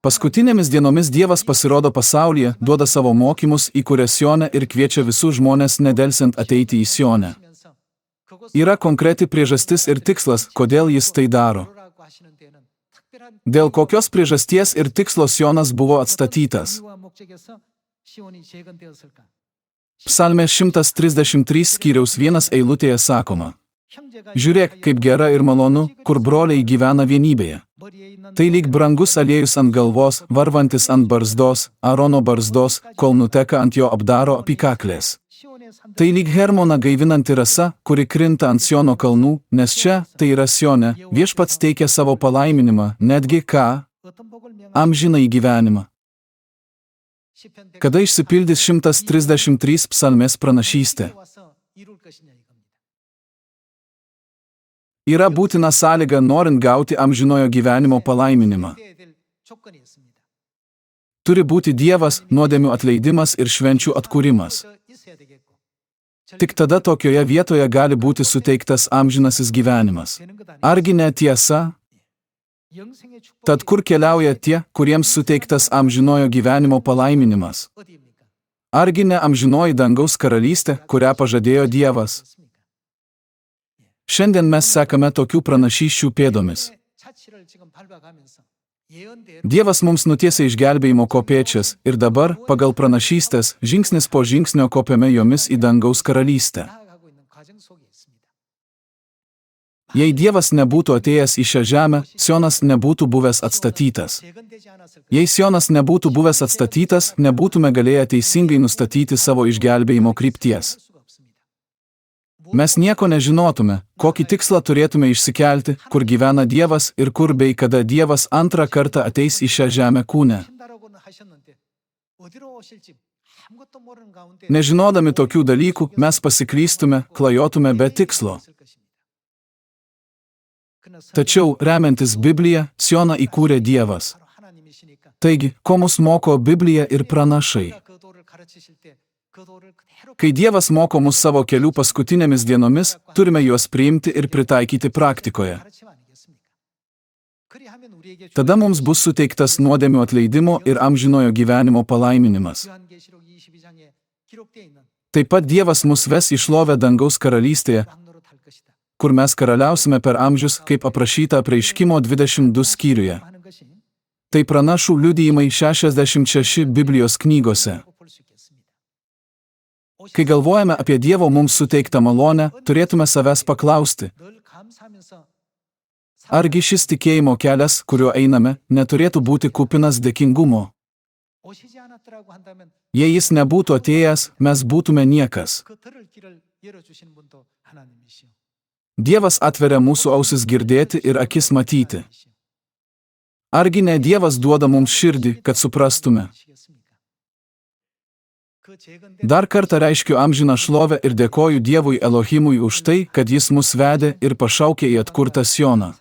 Paskutinėmis dienomis Dievas pasirodo pasaulyje, duoda savo mokymus, įkuria Sionę ir kviečia visus žmonės nedelsiant ateiti į Sionę. Yra konkreti priežastis ir tikslas, kodėl jis tai daro. Dėl kokios priežasties ir tikslo Sionas buvo atstatytas. Psalmė 133 skyriaus 1 eilutėje sakoma: Žiūrėk, kaip gera ir malonu, kur broliai gyvena vienybėje. Tai lyg brangus aliejus ant galvos, varvantis ant barzdos, Arono barzdos, kol nuteka ant jo apdaro apykaklės. Tai lyg Hermoną gaivinanti rasa, kuri krinta ant Siono kalnų, nes čia, tai yra Sione, Viešpats teikia savo palaiminimą, netgi ką? Amžinąjį gyvenimą. Kada išsipildys 133 psalmės pranašystė? Yra būtina sąlyga norint gauti amžinojo gyvenimo palaiminimą. Turi būti Dievas, nuodėmių atleidimas ir švenčių atkūrimas. Tik tada tokioje vietoje gali būti suteiktas amžinasis gyvenimas. Argi ne tiesa? Tad kur keliauja tie, kuriems suteiktas amžinojo gyvenimo palaiminimas? Argi ne amžinoji dangaus karalystė, kurią pažadėjo Dievas? Šiandien mes sekame tokių pranašysčių pėdomis. Dievas mums nutiesia išgelbėjimo kopėčias ir dabar, pagal pranašystės, žingsnis po žingsnio kopiame jomis į dangaus karalystę. Jei Dievas nebūtų atėjęs į šią žemę, Sionas nebūtų buvęs atstatytas. Jei Sionas nebūtų buvęs atstatytas, nebūtume galėję teisingai nustatyti savo išgelbėjimo krypties. Mes nieko nežinotume, kokį tikslą turėtume išsikelti, kur gyvena Dievas ir kur bei kada Dievas antrą kartą ateis į šią žemę kūne. Nežinodami tokių dalykų, mes pasiklystume, klajotume be tikslo. Tačiau, remiantis Bibliją, Sioną įkūrė Dievas. Taigi, ko mus moko Biblija ir pranašai? Kai Dievas moko mus savo kelių paskutinėmis dienomis, turime juos priimti ir pritaikyti praktikoje. Tada mums bus suteiktas nuodėmių atleidimo ir amžinojo gyvenimo palaiminimas. Taip pat Dievas mus ves į šlovę dangaus karalystėje, kur mes karaliausime per amžius, kaip aprašyta Apreiškimo 22 skyriuje. Tai pranašų liudijimai 66 Biblijos knygose. Kai galvojame apie Dievo mums suteiktą malonę, turėtume savęs paklausti: argi šis tikėjimo kelias, kuriuo einame, neturėtų būti kupinas dėkingumo? Jei jis nebūtų atėjęs, mes būtume niekas. Dievas atveria mūsų ausis girdėti ir akis matyti. Argi ne Dievas duoda mums širdį, kad suprastume? Dar kartą reiškiu amžiną šlovę ir dėkoju Dievui Elohimui už tai, kad jis mus vedė ir pašaukė į atkurtą Sioną.